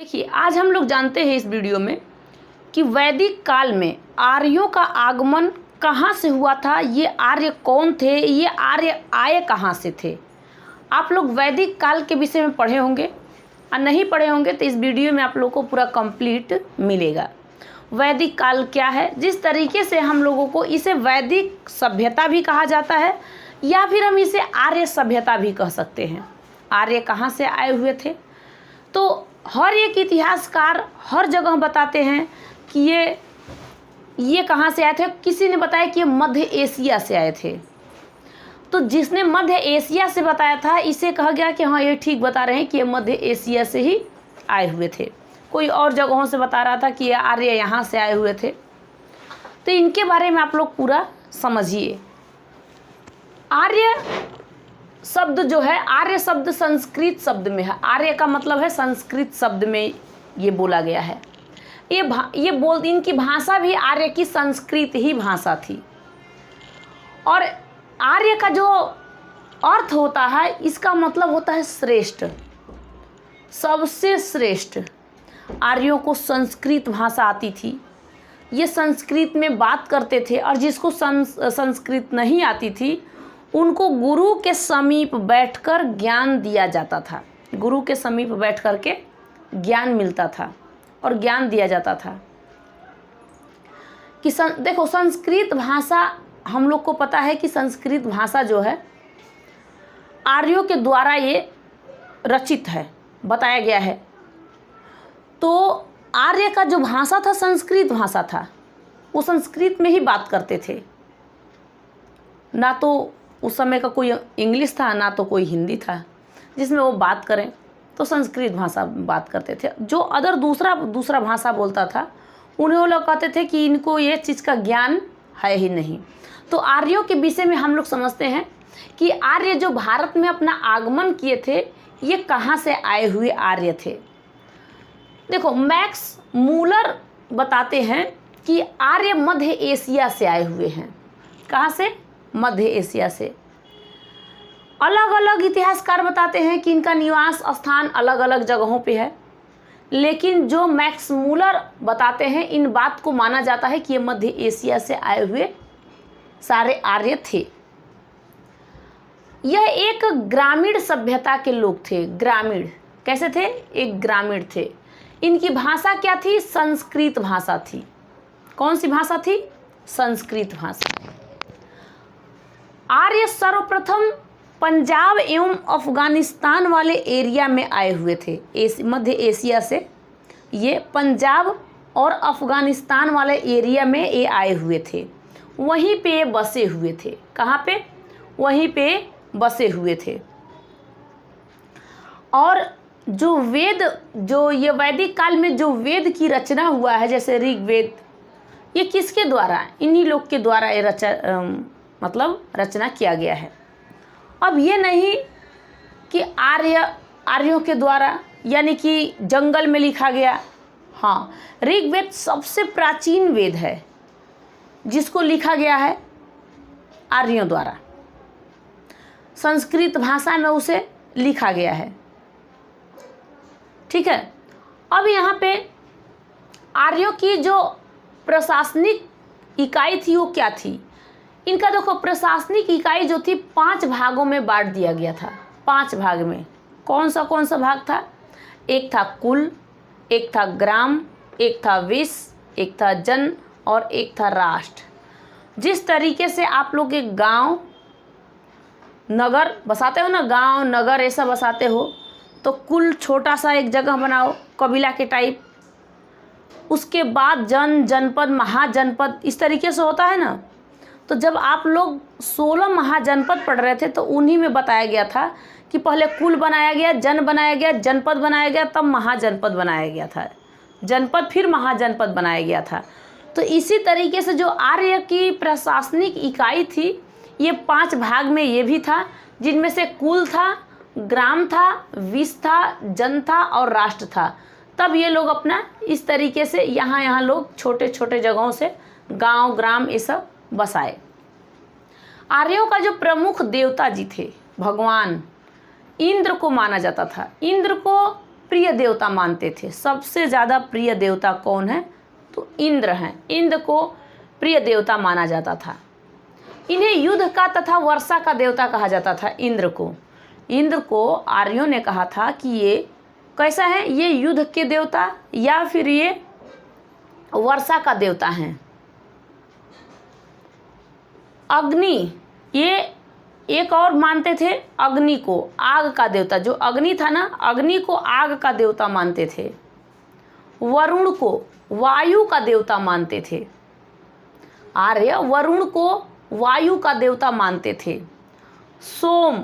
देखिए, आज हम लोग जानते हैं इस वीडियो में कि वैदिक काल में आर्यों का आगमन कहाँ से हुआ था, ये आर्य कौन थे, ये आर्य आए कहाँ से थे। आप लोग वैदिक काल के विषय में पढ़े होंगे और नहीं पढ़े होंगे तो इस वीडियो में आप लोगों को पूरा कंप्लीट मिलेगा। वैदिक काल क्या है, जिस तरीके से हम लोगों को इसे वैदिक सभ्यता भी कहा जाता है या फिर हम इसे आर्य सभ्यता भी कह सकते हैं। आर्य कहाँ से आए हुए थे, तो हर एक इतिहासकार हर जगह बताते हैं कि ये कहाँ से आए थे। किसी ने बताया कि ये मध्य एशिया से आए थे, तो जिसने मध्य एशिया से बताया था इसे कहा गया कि हाँ ये ठीक बता रहे हैं कि ये मध्य एशिया से ही आए हुए थे। कोई और जगहों से बता रहा था कि ये आर्य यहाँ से आए हुए थे। तो इनके बारे में आप लोग पूरा समझिए। आर्य शब्द जो है, आर्य शब्द संस्कृत शब्द में है। आर्य का मतलब है संस्कृत शब्द में ये बोला गया है। इनकी भाषा भी आर्य की संस्कृत ही भाषा थी। और आर्य का जो अर्थ होता है, इसका मतलब होता है श्रेष्ठ, सबसे श्रेष्ठ। आर्यों को संस्कृत भाषा आती थी, ये संस्कृत में बात करते थे। और जिसको संस्कृत नहीं आती थी उनको गुरु के समीप बैठकर ज्ञान दिया जाता था। गुरु के समीप बैठ कर के ज्ञान मिलता था और ज्ञान दिया जाता था कि देखो, संस्कृत भाषा हम लोग को पता है कि संस्कृत भाषा जो है आर्यों के द्वारा ये रचित है, बताया गया है। तो आर्य का जो भाषा था संस्कृत भाषा था, वो संस्कृत में ही बात करते थे। ना तो उस समय का कोई इंग्लिश था, ना तो कोई हिंदी था जिसमें वो बात करें, तो संस्कृत भाषा बात करते थे। जो अदर दूसरा भाषा बोलता था उन्हें वो लोग कहते थे कि इनको ये चीज़ का ज्ञान है ही नहीं। तो आर्यों के विषय में हम लोग समझते हैं कि आर्य जो भारत में अपना आगमन किए थे, ये कहाँ से आए हुए आर्य थे। देखो, मैक्स मूलर बताते हैं कि आर्य मध्य एशिया से आए हुए हैं। कहाँ से? मध्य एशिया से। अलग अलग इतिहासकार बताते हैं कि इनका निवास स्थान अलग अलग जगहों पे है, लेकिन जो मैक्स मूलर बताते हैं, इन बात को माना जाता है कि ये मध्य एशिया से आए हुए सारे आर्य थे। यह एक ग्रामीण सभ्यता के लोग थे। ग्रामीण कैसे थे? एक ग्रामीण थे। इनकी भाषा क्या थी? संस्कृत भाषा थी। कौन सी भाषा थी? संस्कृत भाषा। आर्य सर्वप्रथम पंजाब एवं अफगानिस्तान वाले एरिया में आए हुए थे। मध्य एशिया से ये पंजाब और अफगानिस्तान वाले एरिया में ये आए हुए थे। वहीं पे ये बसे हुए थे। कहाँ पे? वहीं पे बसे हुए थे। और जो वेद, जो ये वैदिक काल में जो वेद की रचना हुआ है, जैसे ऋग्वेद, ये किसके द्वारा? इन्हीं लोग के द्वारा ये रचना किया गया है। अब ये नहीं कि आर्यों के द्वारा, यानी कि जंगल में लिखा गया। हाँ, ऋग्वेद सबसे प्राचीन वेद है जिसको लिखा गया है आर्यों द्वारा। संस्कृत भाषा में उसे लिखा गया है। ठीक है। अब यहाँ पे आर्यों की जो प्रशासनिक इकाई थी वो क्या थी? इनका देखो, प्रशासनिक इकाई जो थी 5 भागों में बांट दिया गया था। 5 भाग में कौन सा भाग था? एक था कुल, एक था ग्राम, एक था विष, एक था जन और एक था राष्ट्र। जिस तरीके से आप लोग एक गांव नगर बसाते हो ना, गांव नगर ऐसा बसाते हो, तो कुल छोटा सा एक जगह बनाओ कबीला के टाइप, उसके बाद जनपद, महाजनपद, इस तरीके से होता है ना। तो जब आप लोग 16 महाजनपद पढ़ रहे थे तो उन्हीं में बताया गया था कि पहले कुल बनाया गया, जन बनाया गया, जनपद बनाया गया, तब महाजनपद बनाया गया था। जनपद फिर महाजनपद बनाया गया था। तो इसी तरीके से जो आर्य की प्रशासनिक इकाई थी, ये 5 भाग में ये भी था, जिनमें से कुल था, ग्राम था, विष था, जन था और राष्ट्र था। तब ये लोग अपना इस तरीके से यहाँ लोग छोटे छोटे जगहों से गांव ग्राम ये सब बसाए। आर्यों का जो प्रमुख देवता जी थे, भगवान इंद्र को माना जाता था। इंद्र को प्रिय देवता मानते थे। सबसे ज़्यादा प्रिय देवता कौन है? तो इंद्र हैं। इंद्र को प्रिय देवता माना जाता था। इन्हें युद्ध का तथा वर्षा का देवता कहा जाता था। इंद्र को आर्यों ने कहा था कि ये कैसा है, ये युद्ध के देवता या फिर ये वर्षा का देवता हैं। अग्नि, ये एक और मानते थे अग्नि को, आग का देवता। जो अग्नि था ना, अग्नि को आग का देवता मानते थे। वरुण को वायु का देवता मानते थे। आर्य वरुण को वायु का देवता मानते थे। सोम,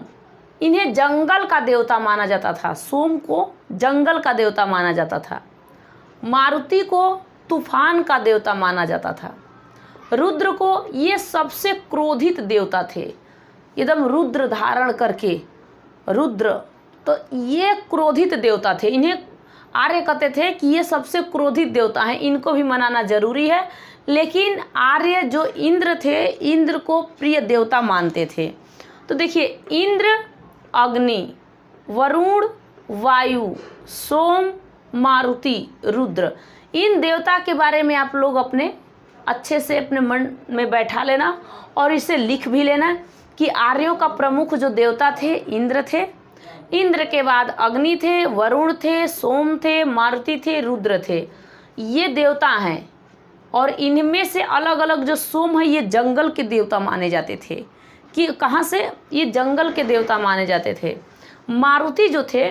इन्हें जंगल का देवता माना जाता था। सोम को जंगल का देवता माना जाता था। मारुति को तूफान का देवता माना जाता था। रुद्र को, ये सबसे क्रोधित देवता थे, एकदम रुद्र धारण करके। रुद्र, तो ये क्रोधित देवता थे। इन्हें आर्य कहते थे कि ये सबसे क्रोधित देवता हैं, इनको भी मनाना जरूरी है। लेकिन आर्य जो इंद्र थे, इंद्र को प्रिय देवता मानते थे। तो देखिए, इंद्र, अग्नि, वरुण, वायु, सोम, मारुति, रुद्र, इन देवता के बारे में आप लोग अपने अच्छे से अपने मन में बैठा लेना और इसे लिख भी लेना कि आर्यों का प्रमुख जो देवता थे इंद्र थे। इंद्र के बाद अग्नि थे, वरुण थे, सोम थे, मारुति थे, रुद्र थे। ये देवता हैं और इनमें से अलग अलग जो सोम है ये जंगल के देवता माने जाते थे। कि कहाँ से? ये जंगल के देवता माने जाते थे। मारुति जो थे,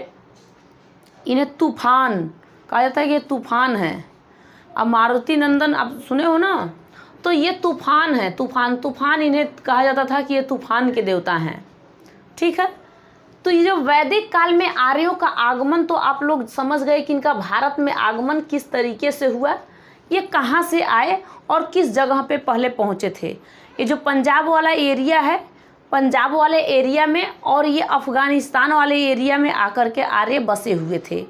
इन्हें तूफान कहा जाता है कि ये तूफान है। अब मारुति नंदन आप सुने हो ना, तो ये तूफान है। तूफान इन्हें कहा जाता था कि ये तूफान के देवता हैं। ठीक है, तो ये जो वैदिक काल में आर्यों का आगमन, तो आप लोग समझ गए कि इनका भारत में आगमन किस तरीके से हुआ, ये कहाँ से आए और किस जगह पे पहले पहुँचे थे। ये जो पंजाब वाला एरिया है, पंजाब वाले एरिया में और ये अफ़गानिस्तान वाले एरिया में आकर के आर्य बसे हुए थे।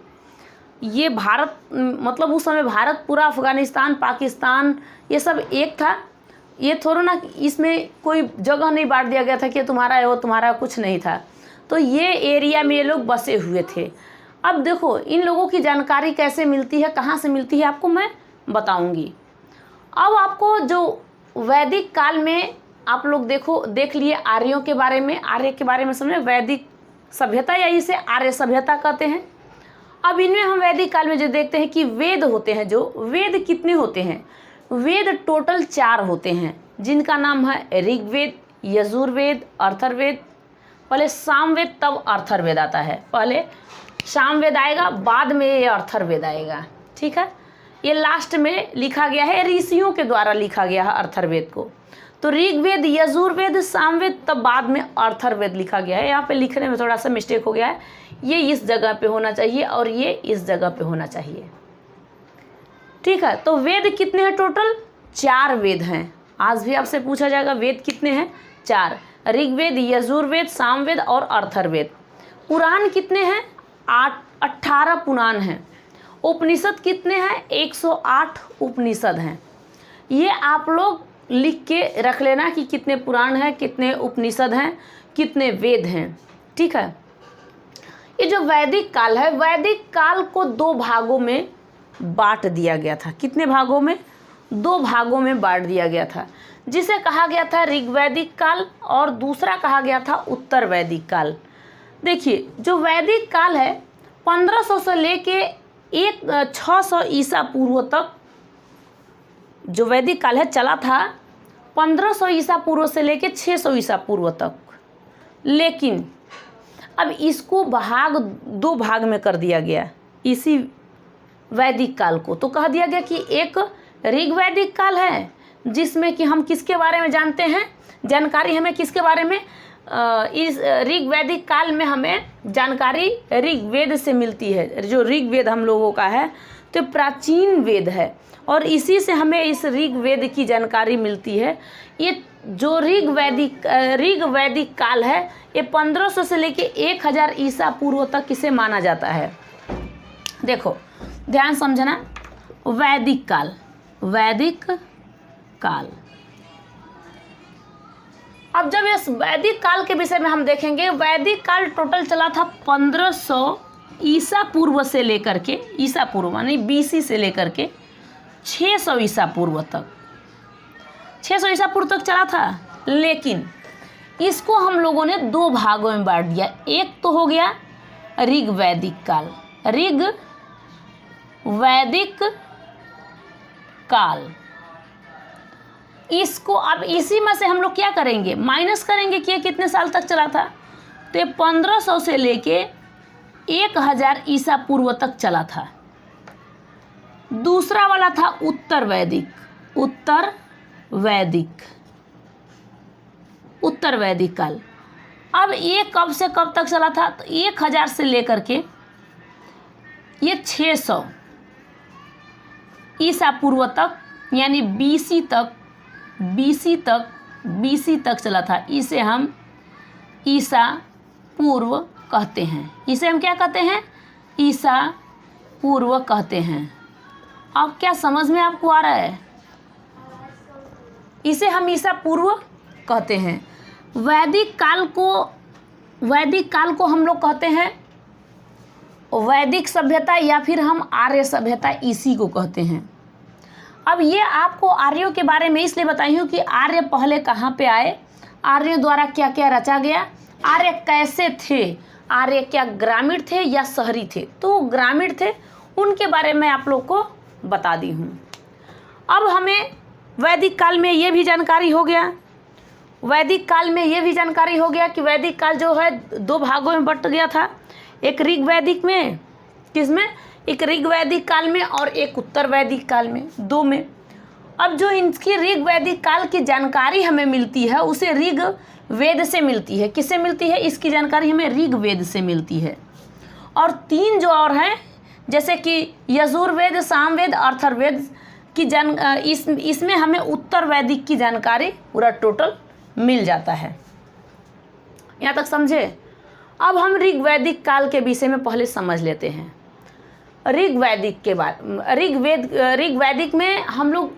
ये भारत, मतलब उस समय भारत पूरा अफ़गानिस्तान, पाकिस्तान, ये सब एक था। ये थोड़ा ना, इसमें कोई जगह नहीं बांट दिया गया था कि तुम्हारा है वो तुम्हारा, कुछ नहीं था। तो ये एरिया में ये लोग बसे हुए थे। अब देखो, इन लोगों की जानकारी कैसे मिलती है, कहाँ से मिलती है, आपको मैं बताऊंगी। अब आपको जो वैदिक काल में आप लोग देख लिए आर्यों के बारे में, आर्य के बारे में समझे, वैदिक सभ्यता या इसे आर्य सभ्यता कहते हैं। अब इनमें हम वैदिक काल में जो देखते हैं कि वेद होते हैं, जो वेद कितने होते हैं? वेद टोटल 4 होते हैं, जिनका नाम है ऋग्वेद, यजुर्वेद, अथर्ववेद। पहले सामवेद तब अथर्ववेद आता है। पहले सामवेद आएगा, बाद में ये अथर्ववेद आएगा। ठीक है, ये लास्ट में लिखा गया है, ऋषियों के द्वारा लिखा गया है अथर्ववेद को। तो ऋग्वेद, यजुर्वेद, सामवेद, तब बाद में अथर्ववेद लिखा गया है। यहाँ पे लिखने में थोड़ा सा मिस्टेक हो गया है, ये इस जगह पे होना चाहिए और ये इस जगह पे होना चाहिए। ठीक है, तो वेद कितने हैं टोटल? 4 वेद हैं। आज भी आपसे पूछा जाएगा वेद कितने हैं? 4, ऋग्वेद, यजुर्वेद, सामवेद और अथर्ववेद। पुराण कितने हैं? 18 पुराण हैं। उपनिषद कितने हैं? 108 उपनिषद हैं। ये आप लोग लिख के रख लेना कि कितने पुराण हैं, कितने उपनिषद हैं, कितने वेद हैं। ठीक है, ये जो वैदिक काल है, वैदिक काल को 2 भागों में बांट दिया गया था। कितने भागों में? 2 भागों में बांट दिया गया था, जिसे कहा गया था ऋग्वैदिक काल और दूसरा कहा गया था उत्तर वैदिक काल। देखिए, जो वैदिक काल है 1500 से लेके 600 ईसा पूर्व तक जो वैदिक काल है चला था, 1500 ईसा पूर्व से लेके 600 ईसा पूर्व तक। लेकिन अब इसको 2 भाग में कर दिया गया इसी वैदिक काल को। तो कह दिया गया कि एक ऋग्वैदिक काल है, जिसमें कि हम किसके बारे में जानते हैं, जानकारी हमें किसके बारे में, इस ऋग्वैदिक काल में हमें जानकारी ऋग्वेद से मिलती है। जो ऋग्वेद हम लोगों का है तो प्राचीन वेद है और इसी से हमें इस ऋग्वेद की जानकारी मिलती है। ये जो ऋग्वैदिक काल है, ये 1500 से लेके 1000 ईसा पूर्व तक इसे माना जाता है। देखो, ध्यान समझना, वैदिक काल। अब जब इस वैदिक काल के विषय में हम देखेंगे, वैदिक काल टोटल चला था 1500 ईसा पूर्व से लेकर के, ईसा पूर्व यानी BC से लेकर के 600 ईसा पूर्व तक, 600 ईसा पूर्व तक चला था। लेकिन इसको हम लोगों ने 2 भागों में बांट दिया। एक तो हो गया ऋग वैदिक काल, ऋग वैदिक काल। इसको अब इसी में से हम लोग क्या करेंगे, माइनस करेंगे कि ये कितने साल तक चला था। तो ये 1500 से लेके 1000 ईसा पूर्व तक चला था। दूसरा वाला था उत्तर वैदिक, उत्तर वैदिक काल। अब ये कब से कब तक चला था, तो 1000 से लेकर के ये 600 ईसा पूर्व तक यानी BC तक चला था। इसे हम ईसा पूर्व कहते हैं। इसे हम क्या कहते हैं, ईसा पूर्व कहते हैं। अब क्या समझ में आपको आ रहा है, इसे हम ईसा पूर्व कहते हैं। वैदिक काल को हम लोग कहते हैं वैदिक सभ्यता, या फिर हम आर्य सभ्यता इसी को कहते हैं। अब ये आपको आर्यों के बारे में इसलिए बताई हूँ कि आर्य पहले कहाँ पे आए, आर्यों द्वारा क्या क्या रचा गया, आर्य कैसे थे, आर्य क्या ग्रामीण थे या शहरी थे। तो ग्रामीण थे, उनके बारे में आप लोग को बता दी हूँ। अब हमें वैदिक काल में ये भी जानकारी हो गया, कि वैदिक काल जो है 2 भागों में बट गया था। एक ऋग वैदिक में, किसमें, एक ऋग वैदिक काल में और एक उत्तर वैदिक काल में, 2 में। अब जो इनकी ऋग वैदिक काल की जानकारी हमें मिलती है उसे ऋग वेद से मिलती है। किससे मिलती है, इसकी जानकारी हमें ऋग वेद से मिलती है। और 3 जो और हैं, जैसे कि यजुर्वेद, सामवेद, अथर्ववेद की इसमें हमें उत्तर वैदिक की जानकारी पूरा टोटल मिल जाता है। यहाँ तक समझे। अब हम ऋग वैदिक काल के विषय में पहले समझ लेते हैं। ऋग वैदिक में हम लोग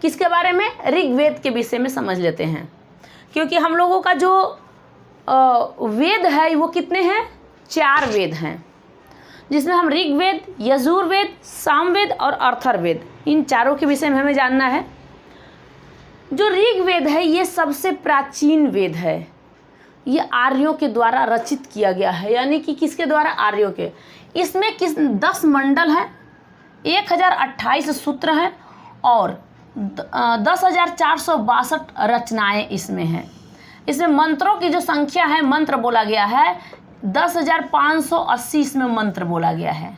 किसके बारे में, ऋग्वेद के विषय में समझ लेते हैं। क्योंकि हम लोगों का जो वेद है वो कितने हैं, 4 वेद हैं, जिसमें हम ऋग्वेद, यजुर्वेद, सामवेद और अथर्ववेद, इन चारों के विषय में हमें जानना है। जो ऋग्वेद है ये सबसे प्राचीन वेद है। ये आर्यों के द्वारा रचित किया गया है, यानी कि किसके द्वारा, आर्यों के। इसमें 10 मंडल हैं, 1028 सूत्र हैं और 10,462 रचनाएं इसमें हैं। इसमें मंत्रों की जो संख्या है, मंत्र बोला गया है 10,580 इसमें मंत्र बोला गया है।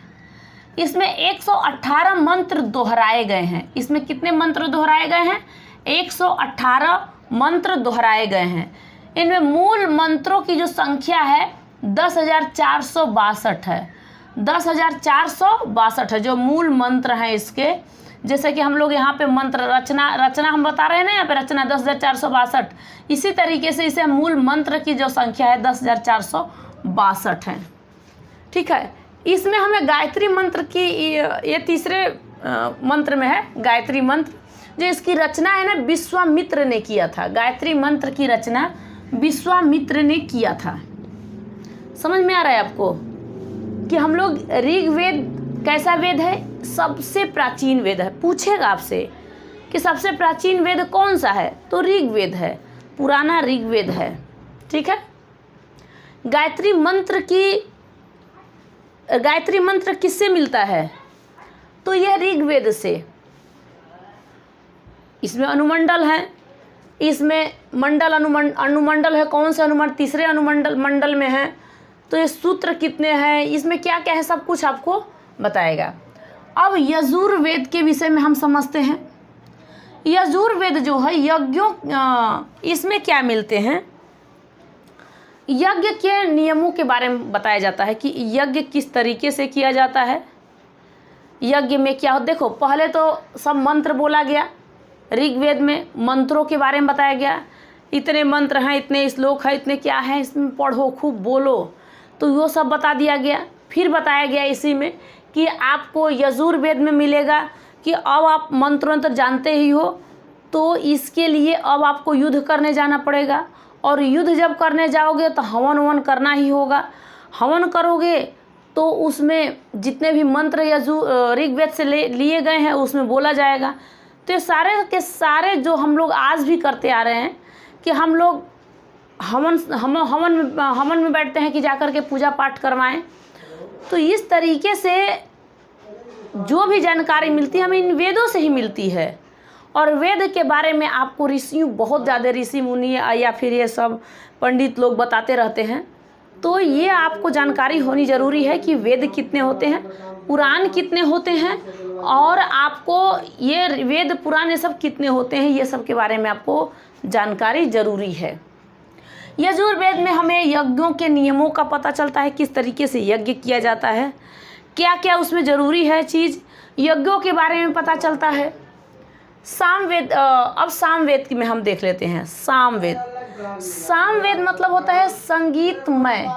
इसमें 118 मंत्र दोहराए गए हैं। इसमें कितने मंत्र दोहराए गए हैं, 118 मंत्र दोहराए गए हैं। इनमें मूल मंत्रों की जो संख्या है 10,462 है। 10,462 है जो मूल मंत्र हैं इसके। जैसे कि हम लोग यहाँ पे मंत्र रचना हम बता रहे हैं ना, यहाँ पे रचना 10,462। इसी तरीके से इसे मूल मंत्र की जो संख्या है 10,462 है। ठीक है। इसमें हमें गायत्री मंत्र की, ये तीसरे मंत्र में है गायत्री मंत्र, जो इसकी रचना है ना विश्वामित्र ने किया था। गायत्री मंत्र की रचना विश्वामित्र ने किया था। समझ में आ रहा है आपको कि हम लोग ऋग्वेद कैसा वेद है, सबसे प्राचीन वेद है। पूछेगा आपसे कि सबसे प्राचीन वेद कौन सा है, तो ऋग्वेद है, पुराना ऋग्वेद है। ठीक है। गायत्री मंत्र किससे मिलता है, तो यह ऋग्वेद से। इसमें अनुमंडल है, इसमें मंडल अनुमंडल है। कौन सा अनुमंडल, तीसरे मंडल में है। तो ये सूत्र कितने हैं, इसमें क्या क्या है, सब कुछ आपको बताएगा। अब यजुर्वेद के विषय में हम समझते हैं। यजुर्वेद जो है यज्ञों, इसमें क्या मिलते हैं, यज्ञ के नियमों के बारे में बताया जाता है कि यज्ञ किस तरीके से किया जाता है। यज्ञ में क्या हो, देखो पहले तो सब मंत्र बोला गया। ऋग्वेद में मंत्रों के बारे में बताया गया, इतने मंत्र हैं, इतने श्लोक है, इतने क्या है, इसमें पढ़ो, खूब बोलो, तो वो सब बता दिया गया। फिर बताया गया इसी में कि आपको यजुर्वेद में मिलेगा कि अब आप मंत्र जानते ही हो, तो इसके लिए अब आपको युद्ध करने जाना पड़ेगा। और युद्ध जब करने जाओगे तो हवन करना ही होगा। हवन करोगे तो उसमें जितने भी मंत्र ऋग्वेद से लिए गए हैं उसमें बोला जाएगा। तो ये सारे के सारे जो हम लोग आज भी करते आ रहे हैं कि हम लोग हवन में बैठते हैं कि जाकर के पूजा पाठ करवाएं। तो इस तरीके से जो भी जानकारी मिलती है हमें इन वेदों से ही मिलती है। और वेद के बारे में आपको बहुत ज़्यादा ऋषि मुनि या फिर ये सब पंडित लोग बताते रहते हैं। तो ये आपको जानकारी होनी ज़रूरी है कि वेद कितने होते हैं, पुराण कितने होते हैं, और आपको ये वेद पुराण ये सब कितने होते हैं, ये सब के बारे में आपको जानकारी ज़रूरी है। यजुर्वेद में हमें यज्ञों के नियमों का पता चलता है, किस तरीके से यज्ञ किया जाता है, क्या क्या उसमें ज़रूरी है चीज़, यज्ञों के बारे में पता चलता है। सामवेद, अब सामवेद में हम देख लेते हैं। सामवेद मतलब होता है संगीतमय,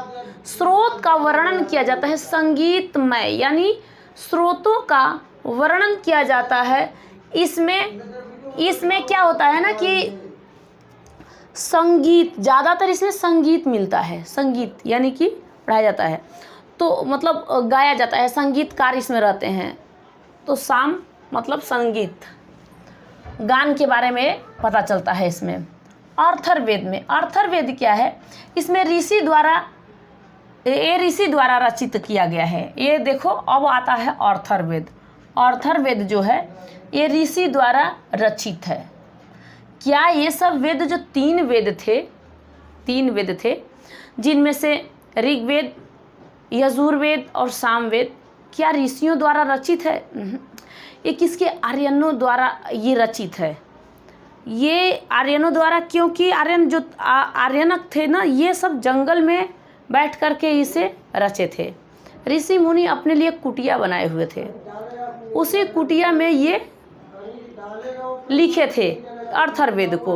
स्रोत का वर्णन किया जाता है। संगीतमय यानी स्रोतों का वर्णन किया जाता है। इसमें क्या होता है ना कि संगीत, ज़्यादातर इसमें संगीत मिलता है। संगीत यानी कि पढ़ाया जाता है, तो मतलब गाया जाता है, संगीतकार इसमें रहते हैं। तो साम मतलब संगीत, गान के बारे में पता चलता है इसमें। अर्थर्वेद में, अर्थर्वेद क्या है, इसमें ऋषि द्वारा रचित किया गया है। ये देखो अब आता है अर्थर्वेद। अर्थर्वेद जो है ये ऋषि द्वारा रचित है। क्या ये सब वेद जो तीन वेद थे जिनमें से ऋग्वेद, यजुर्वेद और सामवेद, क्या ऋषियों द्वारा रचित है? ये किसके? आर्यनों द्वारा ये रचित है। ये आर्यनों द्वारा, क्योंकि आर्यनक थे ना, ये सब जंगल में बैठ करके इसे रचे थे। ऋषि मुनि अपने लिए कुटिया बनाए हुए थे, उसी कुटिया में ये लिखे थे अर्थर्वेद को।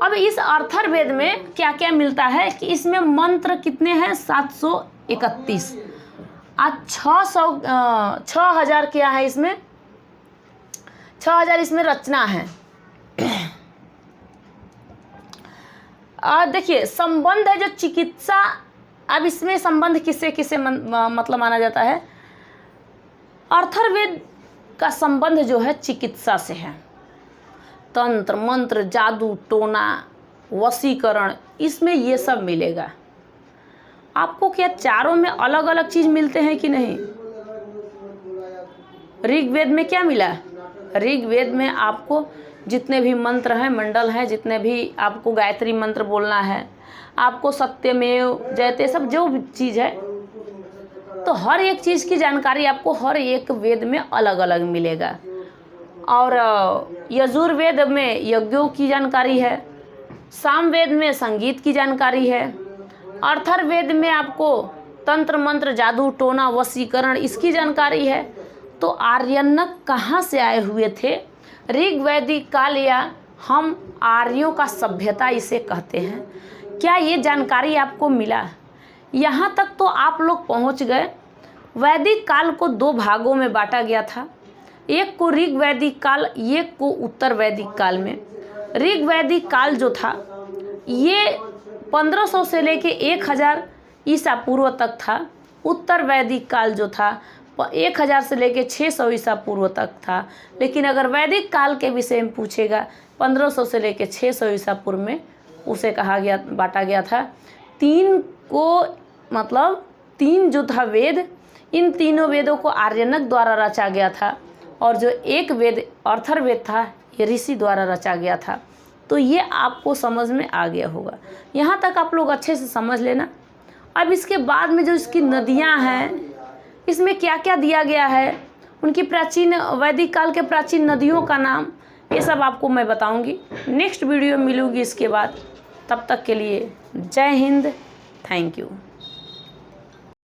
अब इस अर्थर्वेद में क्या क्या मिलता है कि इसमें मंत्र कितने हैं? 731। 6000 क्या है इसमें? 6000 इसमें रचना है। देखिए संबंध है जो चिकित्सा, अब इसमें संबंध किससे किससे मतलब माना जाता है? अर्थर्वेद का संबंध जो है चिकित्सा से है। तंत्र मंत्र, जादू टोना, वशीकरण, इसमें ये सब मिलेगा आपको। क्या चारों में अलग अलग चीज़ मिलते हैं कि नहीं? ऋग्वेद में क्या मिला? ऋग्वेद में आपको जितने भी मंत्र हैं, मंडल हैं, जितने भी आपको गायत्री मंत्र बोलना है, आपको सत्यमेव जयते, सब जो भी चीज़ है, तो हर एक चीज़ की जानकारी आपको हर एक वेद में अलग अलग मिलेगा। और यजुर्वेद में यज्ञों की जानकारी है, सामवेद में संगीत की जानकारी है, अर्थर्वेद में आपको तंत्र मंत्र, जादू टोना, वशीकरण, इसकी जानकारी है। तो आर्यनक कहाँ से आए हुए थे? ऋग्वैदिक काल, या हम आर्यों का सभ्यता इसे कहते हैं। क्या ये जानकारी आपको मिला? यहाँ तक तो आप लोग पहुँच गए। वैदिक काल को 2 भागों में बांटा गया था, एक को ऋग्वैदिक काल, एक को उत्तर वैदिक काल में। ऋग्वैदिक काल जो था ये 1500 से लेके 1000 ईसा पूर्व तक था। उत्तर वैदिक काल जो था 1000 से लेके 600 ईसा पूर्व तक था। लेकिन अगर वैदिक काल के विषय में पूछेगा 1500 से लेके 600 ईसा पूर्व में उसे बांटा गया था। 3 को मतलब 3 जो था वेद, इन तीनों वेदों को आर्यनक द्वारा रचा गया था, और जो एक वेद अर्थर्वेद था ये ऋषि द्वारा रचा गया था। तो ये आपको समझ में आ गया होगा। यहाँ तक आप लोग अच्छे से समझ लेना। अब इसके बाद में जो इसकी नदियाँ हैं, इसमें क्या क्या दिया गया है, उनकी प्राचीन वैदिक काल के प्राचीन नदियों का नाम, ये सब आपको मैं बताऊंगी। नेक्स्ट वीडियो में मिलूंगी इसके बाद। तब तक के लिए जय हिंद, थैंक यू।